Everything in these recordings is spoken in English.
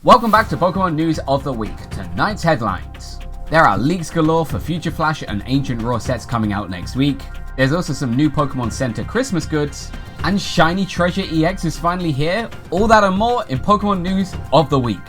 Welcome back to Pokemon News of the Week. Tonight's headlines. There are leaks galore for Future Flash and Ancient Raw sets coming out next week. There's also some new Pokemon Center Christmas goods. And Shiny Treasure EX is finally here. All that and more in Pokemon News of the Week.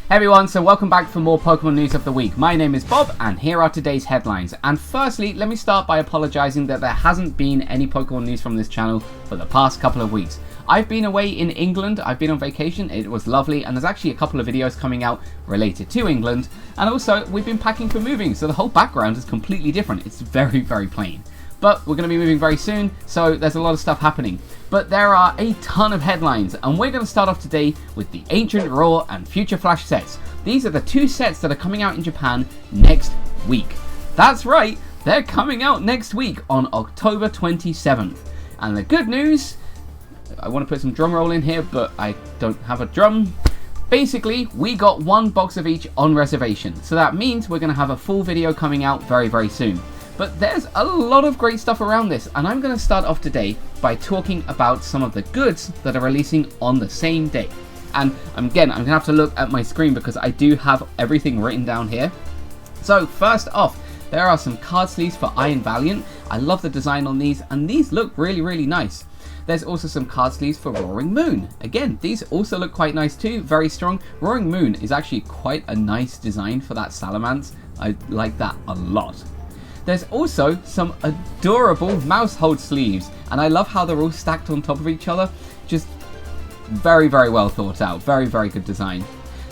Hey everyone, so welcome back for more Pokemon News of the Week. My name is Bob, and here are today's headlines. And firstly, let me start by apologizing that there hasn't been any Pokemon news from this channel for the past couple of weeks. I've been away in England, I've been on vacation, it was lovely, and there's actually a couple of videos coming out related to England. And also, we've been packing for moving, so the whole background is completely different. It's very, very plain. But we're going to be moving very soon, so there's a lot of stuff happening. But there are a ton of headlines, and we're going to start off today with the Ancient Raw and Future Flash sets. These are the two sets that are coming out in Japan next week. That's right, they're coming out next week on October 27th. And the good news, I want to put some drum roll in here, but I don't have a drum. Basically, we got one box of each on reservation, so that means we're going to have a full video coming out very, very soon. But there's a lot of great stuff around this, and I'm going to start off today by talking about some of the goods that are releasing on the same day. And again, I'm going to have to look at my screen because I do have everything written down here. So first off, there are some card sleeves for Iron Valiant. I love the design on these, and these look really, really nice. There's also some card sleeves for Roaring Moon. Again, these also look quite nice too, very strong. Roaring Moon is actually quite a nice design for that Salamence. I like that a lot. There's also some adorable mouse hold sleeves, and I love how they're all stacked on top of each other. Just very, very well thought out. Very, very good design.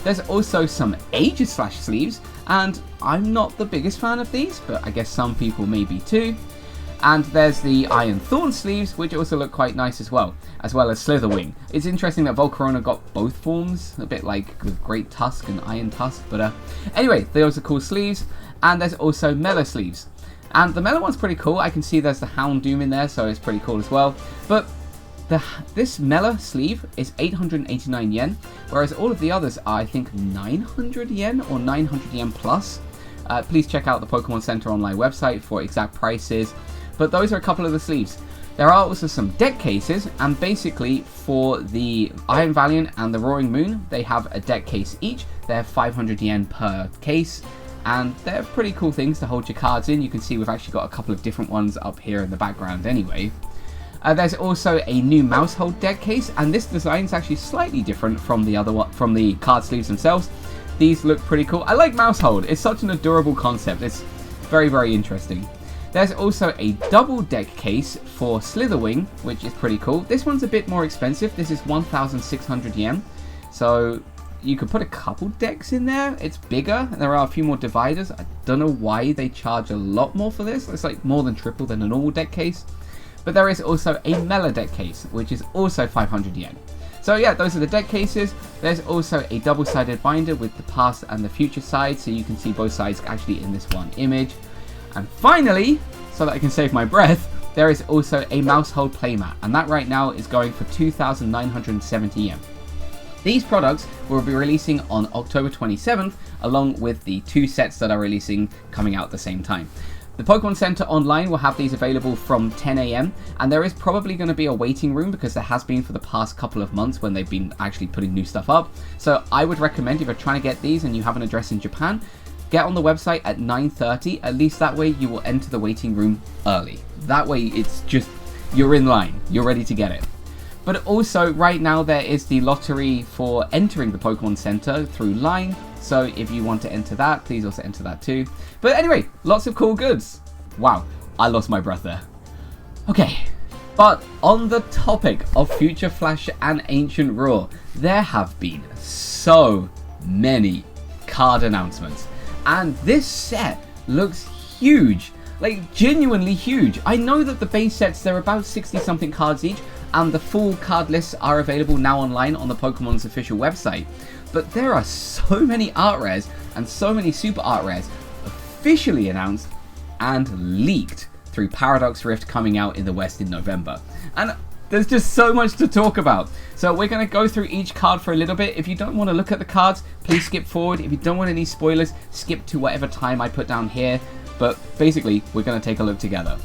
There's also some Aegislash sleeves, and I'm not the biggest fan of these, but I guess some people may be too. And there's the Iron Thorn sleeves, which also look quite nice as well as Slitherwing. It's interesting that Volcarona got both forms, a bit like with Great Tusk and Iron Tusk, but anyway, those are cool sleeves. And there's also Mellow sleeves. And the Mellow one's pretty cool. I can see there's the Houndoom in there, so it's pretty cool as well. But this Mellow sleeve is 889 yen, whereas all of the others are, I think, 900 yen or 900 yen plus. Please check out the Pokemon Center online website for exact prices. But those are a couple of the sleeves. There are also some deck cases, and basically for the Iron Valiant and the Roaring Moon, they have a deck case each. They're 500 yen per case. And they're pretty cool things to hold your cards in. You can see we've actually got a couple of different ones up here in the background anyway. There's also a new mouse hold deck case, and this design is actually slightly different from the other one, from the card sleeves themselves. These look pretty cool. I like mouse hold. It's such an adorable concept. It's very, very interesting. There's also a double deck case for Slitherwing, which is pretty cool. This one's a bit more expensive. This is 1,600 yen. So you could put a couple decks in there. It's bigger. There are a few more dividers. I don't know why they charge a lot more for this. It's like more than triple than a normal deck case. But there is also a Mellow deck case, which is also 500 yen. So yeah, those are the deck cases. There's also a double-sided binder with the past and the future side, so you can see both sides actually in this one image. And finally, so that I can save my breath, there is also a mouse hold playmat, and that right now is going for 2,970 yen. These products will be releasing on October 27th, along with the two sets that are releasing coming out at the same time. The Pokemon Center online will have these available from 10 AM, and there is probably going to be a waiting room because there has been for the past couple of months when they've been actually putting new stuff up. So I would recommend, if you're trying to get these and you have an address in Japan, get on the website at 9:30. At least that way you will enter the waiting room early. That way it's just, you're in line, you're ready to get it. But also, right now there is the lottery for entering the Pokemon Center through Line. So if you want to enter that, please also enter that too. But anyway, lots of cool goods. Wow, I lost my breath there. Okay, but on the topic of Future Flash and Ancient Raw, there have been so many card announcements. And this set looks huge. Like, genuinely huge. I know that the base sets, they're about 60 something cards each, and the full card lists are available now online on the Pokemon's official website. But there are so many art rares and so many super art rares officially announced and leaked through Paradox Rift coming out in the West in November. And there's just so much to talk about. So we're going to go through each card for a little bit. If you don't want to look at the cards, please skip forward. If you don't want any spoilers, skip to whatever time I put down here. But basically, we're going to take a look together.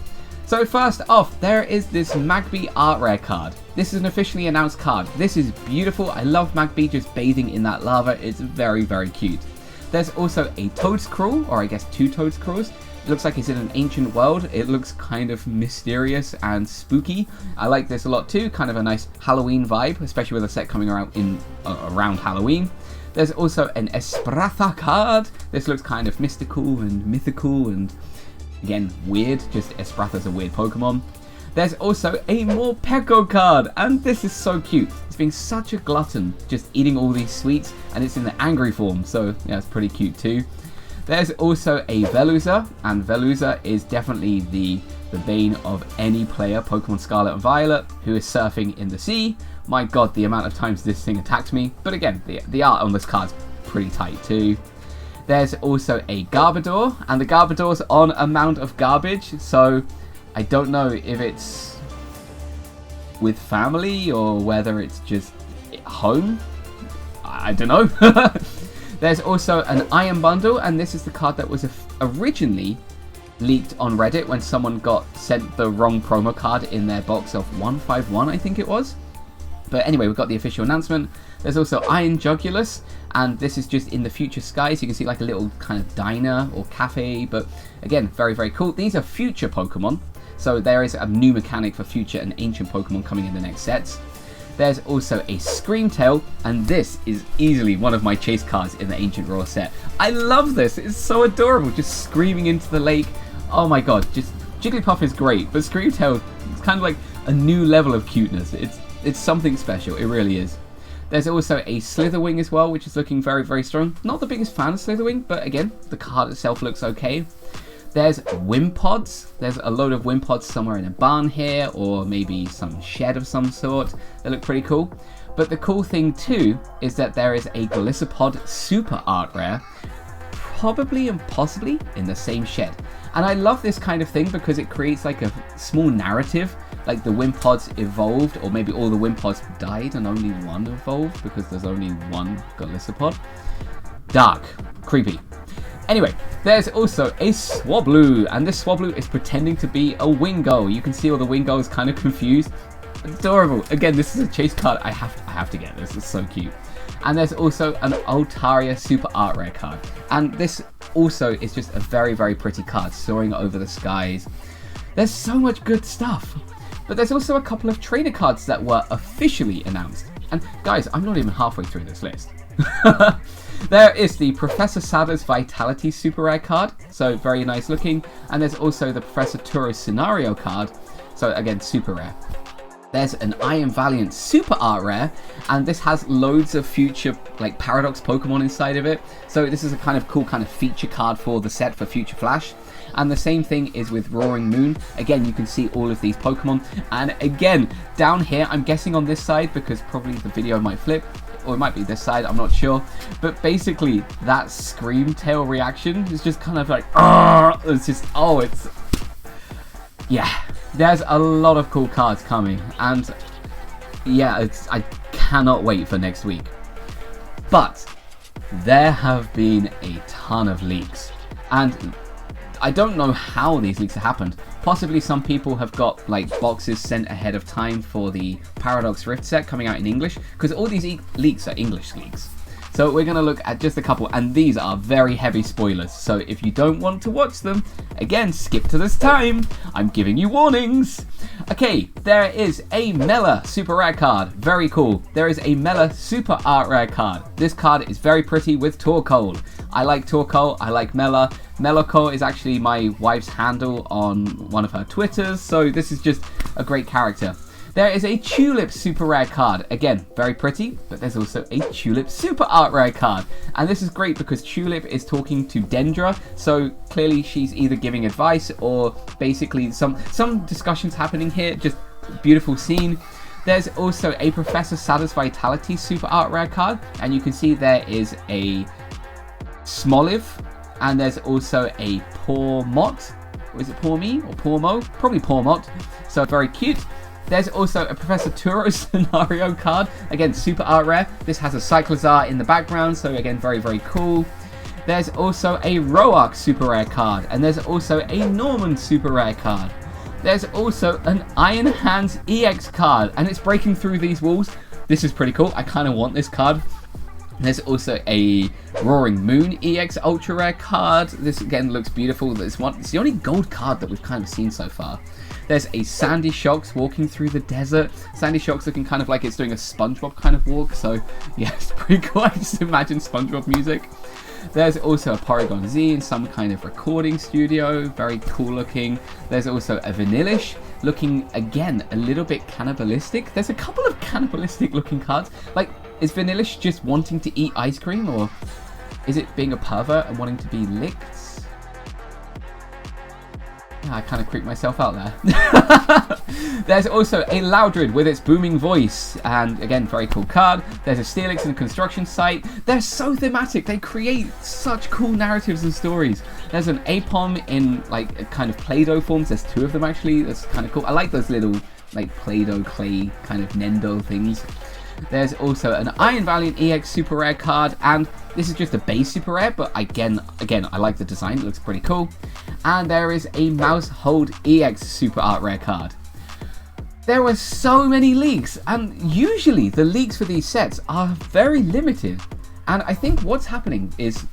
So first off, there is this Magby art rare card. This is an officially announced card. This is beautiful. I love Magby just bathing in that lava. It's very, very cute. There's also a Toadscrawl, or I guess 2 Toadscrawls. It looks like it's in an ancient world. It looks kind of mysterious and spooky. I like this a lot too. Kind of a nice Halloween vibe, especially with a set coming around around Halloween. There's also an Espratha card. This looks kind of mystical and mythical and, again, weird. Just Espratha's a weird Pokemon. There's also a Morpeko card, and this is so cute. It's being such a glutton, just eating all these sweets, and it's in the angry form, so yeah, it's pretty cute too. There's also a Veluza, and Veluza is definitely the bane of any player, Pokemon Scarlet and Violet, who is surfing in the sea. My god, the amount of times this thing attacked me. But again, the art on this card's pretty tight too. There's also a Garbodor, and the Garbodor's on a mound of garbage, so I don't know if it's with family or whether it's just home. I don't know. There's also an Iron Bundle, and this is the card that was originally leaked on Reddit when someone got sent the wrong promo card in their box of 151, I think it was. But anyway, we've got the official announcement. There's also Iron Jugulus, and this is just in the future skies. You can see like a little kind of diner or cafe, but again, very, very cool. These are future Pokemon, so there is a new mechanic for future and ancient Pokemon coming in the next sets. There's also a Screamtail, and this is easily one of my chase cards in the Ancient Raw set. I love this, it's so adorable, just screaming into the lake. Oh my god, just Jigglypuff is great, but Screamtail is kind of like a new level of cuteness. It's something special, it really is. There's also a Slitherwing as well, which is looking very, very strong. Not the biggest fan of Slitherwing, but again, the card itself looks okay. There's Wimpods. There's a load of Wimpods somewhere in a barn here, or maybe some shed of some sort. They look pretty cool. But the cool thing too is that there is a Golisopod Super Art Rare, probably and possibly in the same shed. And I love this kind of thing because it creates like a small narrative, like the Wimpods evolved, or maybe all the Wimpods died and only one evolved because there's only one Golisopod. Dark. Creepy. Anyway, there's also a Swablu, and this Swablu is pretending to be a Wingull. You can see all the Wingulls kind of confused. Adorable. Again, this is a chase card. I have to get this. It's so cute. And there's also an Altaria Super Art Rare card. And this also is just a very, very pretty card, soaring over the skies. There's so much good stuff. But there's also a couple of trainer cards that were officially announced. And guys, I'm not even halfway through this list. There is the Professor Sada's Vitality Super Rare card, so very nice looking. And there's also the Professor Turo's Scenario card, so again, super rare. There's an Iron Valiant Super Art Rare, and this has loads of future like Paradox Pokemon inside of it. So this is a kind of cool kind of feature card for the set for Future Flash. And the same thing is with Roaring Moon. Again, you can see all of these Pokemon. And again, down here, I'm guessing on this side because probably the video might flip. Or it might be this side, I'm not sure. But basically, that Screamtail reaction is just kind of like, it's just, it's... Yeah, there's a lot of cool cards coming. And yeah, I cannot wait for next week. But there have been a ton of leaks. And I don't know how these leaks have happened. Possibly some people have got like boxes sent ahead of time for the Paradox Rift set coming out in English, because all these leaks are English leaks. So we're going to look at just a couple, and these are very heavy spoilers. So if you don't want to watch them, again, skip to this time. I'm giving you warnings. Okay, there is a Mela Super Rare card. Very cool. There is a Mela Super Art Rare card. This card is very pretty with Torkoal. I like Torkoal. I like Mela. Meloko is actually my wife's handle on one of her Twitters, so this is just a great character. There is a Tulip Super Rare card. Again, very pretty, but there's also a Tulip Super Art Rare card. And this is great because Tulip is talking to Dendra, so clearly she's either giving advice or basically some discussions happening here. Just beautiful scene. There's also a Professor Sada's Vitality Super Art Rare card, and you can see there is a Smoliv, and there's also a Pawmot. Or is it Pawmi or Pawmo? Probably Pawmot. So very cute. There's also a Professor Turo Scenario card. Again, super art rare. This has a Cyclizar in the background, so again, very, very cool. There's also a Roark super rare card, and there's also a Norman super rare card. There's also an Iron Hands EX card, and it's breaking through these walls. This is pretty cool. I kind of want this card. There's also a Roaring Moon EX Ultra Rare card. This again looks beautiful. It's the only gold card that we've kind of seen so far. There's a Sandy Shocks walking through the desert. Sandy Shocks looking kind of like it's doing a SpongeBob kind of walk. So yeah, it's pretty cool. I just imagine SpongeBob music. There's also a Porygon Z in some kind of recording studio. Very cool looking. There's also a Vanillish looking, again, a little bit cannibalistic. There's a couple of cannibalistic looking cards. Like, is Vanillish just wanting to eat ice cream, or is it being a pervert and wanting to be licked? Yeah, I kind of creeped myself out there. There's also a Loudred with its booming voice, and again, very cool card. There's a Steelix in a construction site. They're so thematic. They create such cool narratives and stories. There's an Apom in like a kind of Play-Doh forms. There's two of them actually. That's kind of cool. I like those little like Play-Doh clay kind of Nendo things. There's also an Iron Valiant EX Super Rare card, and this is just a base Super Rare, but again, I like the design, it looks pretty cool. And there is a Mouse Hold EX Super Art Rare card. There were so many leaks, and usually the leaks for these sets are very limited. And I think what's happening is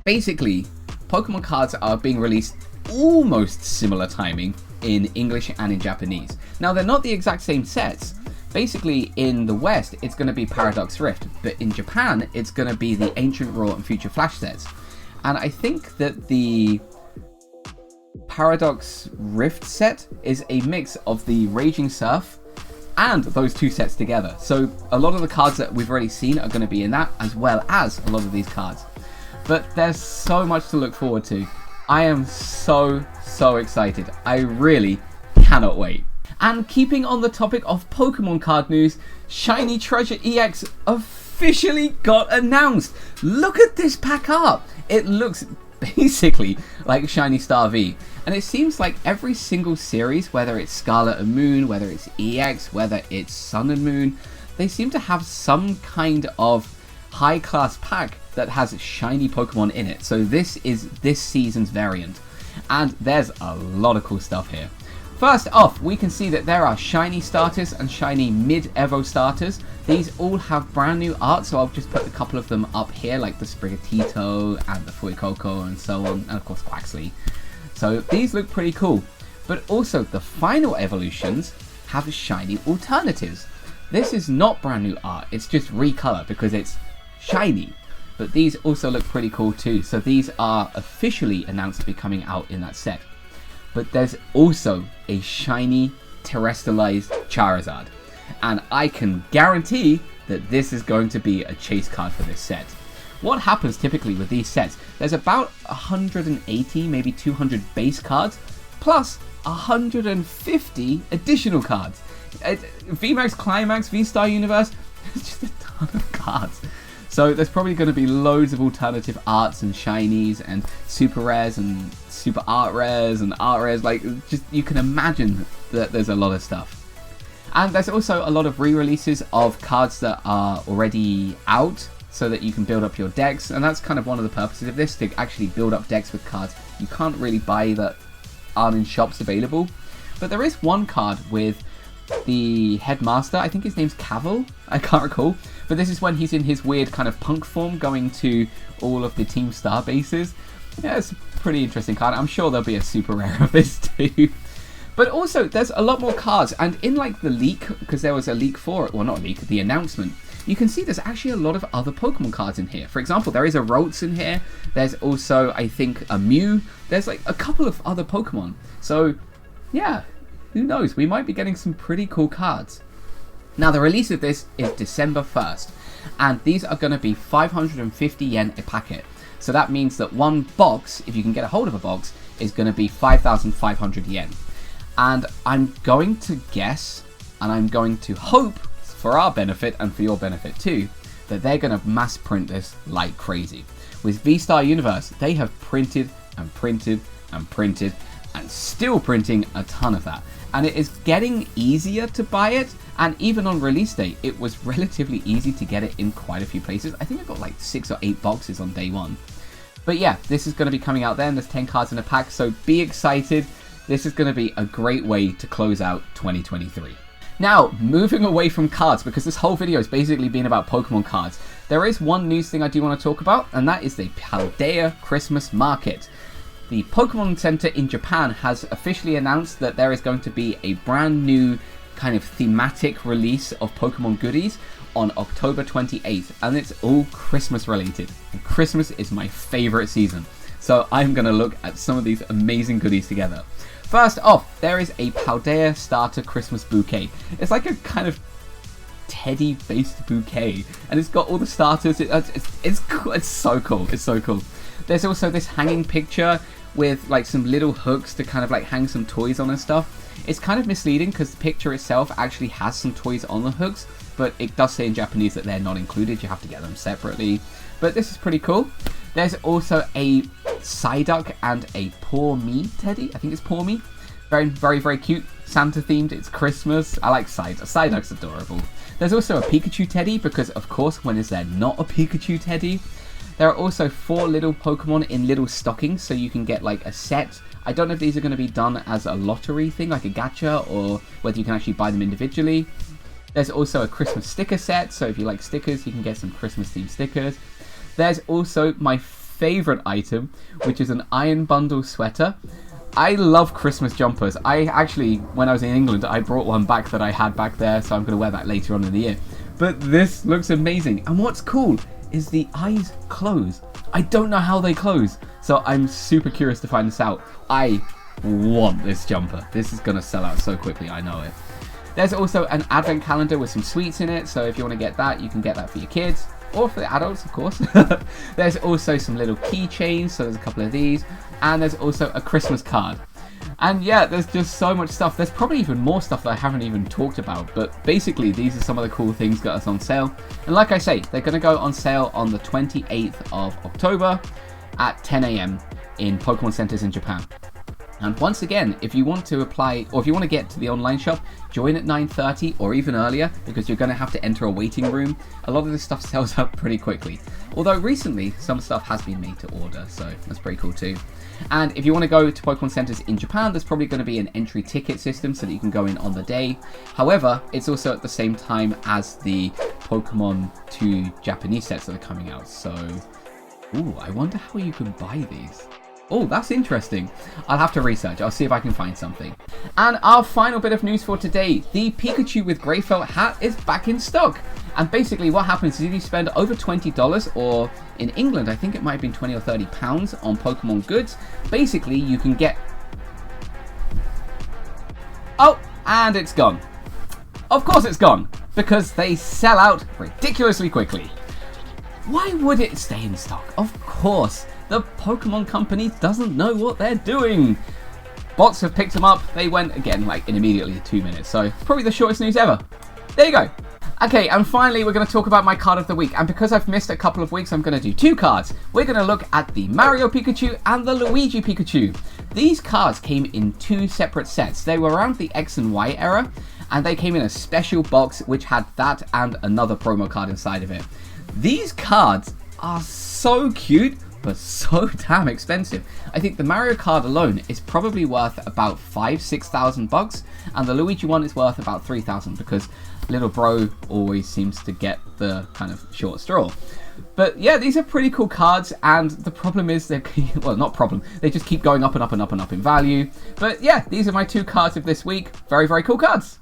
basically Pokemon cards are being released almost similar timing in English and in Japanese. Now, they're not the exact same sets. Basically, in the West, it's going to be Paradox Rift, but in Japan, it's going to be the Ancient Raw and Future Flash sets. And I think that the Paradox Rift set is a mix of the Raging Surf and those two sets together. So a lot of the cards that we've already seen are going to be in that, as well as a lot of these cards. But there's so much to look forward to. I am so excited. I really cannot wait. And keeping on the topic of Pokemon card news, Shiny Treasure EX officially got announced. Look at this pack art. It looks basically like Shiny Star V. And it seems like every single series, whether it's Scarlet and Moon, whether it's EX, whether it's Sun and Moon, they seem to have some kind of high class pack that has shiny Pokemon in it. So this is this season's variant. And there's a lot of cool stuff here. First off, we can see that there are shiny starters and shiny mid-evo starters. These all have brand new art, so I'll just put a couple of them up here, like the Sprigatito and the Fuecoco and so on, and of course Quaxley. So these look pretty cool. But also, the final evolutions have shiny alternatives. This is not brand new art, it's just recolor because it's shiny. But these also look pretty cool too, so these are officially announced to be coming out in that set. But there's also a shiny terrestrialized Charizard, and I can guarantee that this is going to be a chase card for this set. What happens typically with these sets, there's about 180, maybe 200 base cards, plus 150 additional cards. VMAX, Climax, V-Star Universe, it's just a ton of cards. So there's probably going to be loads of alternative arts and shinies and super rares and super art rares and art rares. Like, just you can imagine that there's a lot of stuff. And there's also a lot of re-releases of cards that are already out so that you can build up your decks. And that's kind of one of the purposes of this, to actually build up decks with cards you can't really buy that aren't in shops available. But there is one card with the headmaster, I think his name's Cavil, I can't recall, but this is when he's in his weird kind of punk form going to all of the Team Star bases. Yeah, it's a pretty interesting card. I'm sure there'll be a super rare of this too. But also, there's a lot more cards, and in like the leak, because there was a leak for it, well not a leak, the announcement, you can see there's actually a lot of other Pokemon cards in here. For example, there is a Ralts in here, there's also, I think, a Mew, there's like a couple of other Pokemon. So, yeah, who knows, we might be getting some pretty cool cards. Now, the release of this is December 1st, and these are going to be 550 yen a packet. So that means that one box, if you can get a hold of a box, is going to be 5,500 yen. And I'm going to guess, and I'm going to hope, for our benefit and for your benefit too, that they're going to mass print this like crazy. With V-Star Universe, they have printed and printed and printed and still printing a ton of that. And it is getting easier to buy it, and even on release day, it was relatively easy to get it in quite a few places. I think I got like 6 or 8 boxes on day one. But yeah, this is going to be coming out then. There's 10 cards in a pack, so be excited. this is going to be a great way to close out 2023. Now, moving away from cards, because this whole video has basically been about Pokemon cards, there is one news thing I do want to talk about, and that is the Paldea Christmas Market. The Pokemon Center in Japan has officially announced that there is going to be a brand new kind of thematic release of Pokemon goodies on October 28th, and it's all Christmas related. And Christmas is my favorite season, so I'm going to look at some of these amazing goodies together. First off, there is a Paldea Starter Christmas Bouquet. It's like a kind of teddy-based bouquet, and it's got all the starters. It's so cool. It's so cool. There's also this hanging picture with like some little hooks to kind of like hang some toys on and stuff. It's kind of misleading because the picture itself actually has some toys on the hooks, but it does say in Japanese that they're not included. You have to get them separately. But this is pretty cool. There's also a Psyduck and a Poor Me teddy. I think it's Poor Me. Very, very, very cute. Santa themed. It's Christmas. I like Psyduck. Psyduck's adorable. There's also a Pikachu teddy because, of course, when is there not a Pikachu teddy? There are also 4 little Pokemon in little stockings, so you can get like a set. I don't know if these are going to be done as a lottery thing, like a gacha, or whether you can actually buy them individually. There's also a Christmas sticker set, so if you like stickers, you can get some Christmas-themed stickers. There's also my favorite item, which is an Iron Bundle sweater. I love Christmas jumpers. I actually, when I was in England, I brought one back that I had back there, so I'm going to wear that later on in the year. But this looks amazing. And what's cool is the eyes close. I don't know how they close, so I'm super curious to find this out. I want this jumper. This is going to sell out so quickly, I know it. There's also an advent calendar with some sweets in it, so if you want to get that, you can get that for your kids. Or for the adults, of course. There's also some little keychains, so there's a couple of these. And there's also a Christmas card. And yeah, there's just so much stuff. There's probably even more stuff that I haven't even talked about. But basically, these are some of the cool things that are on sale. And like I say, they're going to go on sale on the 28th of October at 10 AM in Pokemon Centers in Japan. And once again, if you want to apply, or if you want to get to the online shop, join at 9:30 or even earlier, because you're going to have to enter a waiting room. A lot of this stuff sells out pretty quickly. Although recently, some stuff has been made to order, so that's pretty cool too. And if you want to go to Pokemon Centers in Japan, there's probably going to be an entry ticket system so that you can go in on the day. However, it's also at the same time as the Pokemon 2 Japanese sets that are coming out. So, ooh, I wonder how you can buy these. Oh, that's interesting. I'll have to research. I'll see if I can find something. And our final bit of news for today. The Pikachu with grey felt hat is back in stock. And basically what happens is if you spend over $20, or in England, I think it might have been 20 or 30 pounds on Pokemon goods, basically you can get... Oh, and it's gone. Of course it's gone, because they sell out ridiculously quickly. Why would it stay in stock? Of course. The Pokemon company doesn't know what they're doing. Bots have picked them up. They went again like in immediately 2 minutes. So probably the shortest news ever. There you go. Okay, and finally we're going to talk about my card of the week. And because I've missed a couple of weeks, I'm going to do 2 cards. We're going to look at the Mario Pikachu and the Luigi Pikachu. These cards came in 2 separate sets. They were around the X and Y era, and they came in a special box which had that and another promo card inside of it. These cards are so cute, but so damn expensive. I think the Mario card alone is probably worth about $5,000-6,000 and the Luigi one is worth about $3,000 because little bro always seems to get the kind of short straw. But yeah, these are pretty cool cards, and the problem is they well, not problem, they just keep going up and up and up and up in value. But yeah, these are my 2 cards of this week. Very, very cool cards.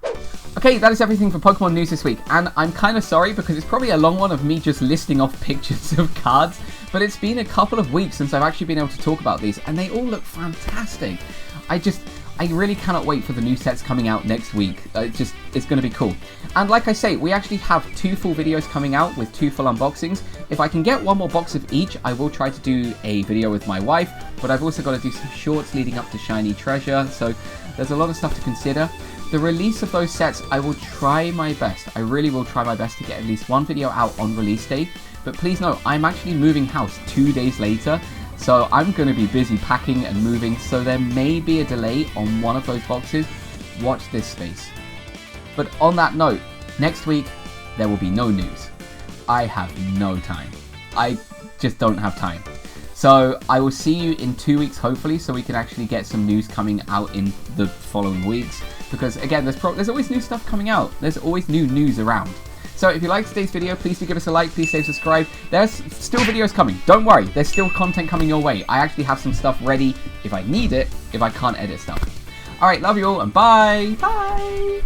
Okay, that is everything for Pokemon news this week, and I'm kind of sorry because it's probably a long one of me just listing off pictures of cards, but it's been a couple of weeks since I've actually been able to talk about these, and they all look fantastic. I really cannot wait for the new sets coming out next week. It's going to be cool. And like I say, we actually have 2 full videos coming out with 2 full unboxings. If I can get 1 more box of each, I will try to do a video with my wife, but I've also got to do some shorts leading up to Shiny Treasure, so there's a lot of stuff to consider. The release of those sets, I will try my best. I really will try my best to get at least 1 video out on release day. But please know, I'm actually moving house 2 days later. So I'm going to be busy packing and moving. So there may be a delay on one of those boxes. Watch this space. But on that note, next week, there will be no news. I have no time. I just don't have time. So I will see you in 2 weeks, hopefully, so we can actually get some news coming out in the following weeks. Because again, there's always new stuff coming out. There's always new news around. So if you liked today's video, please do give us a like, please subscribe. There's still videos coming. Don't worry, there's still content coming your way. I actually have some stuff ready if I need it, if I can't edit stuff. Alright, love you all, and bye! Bye!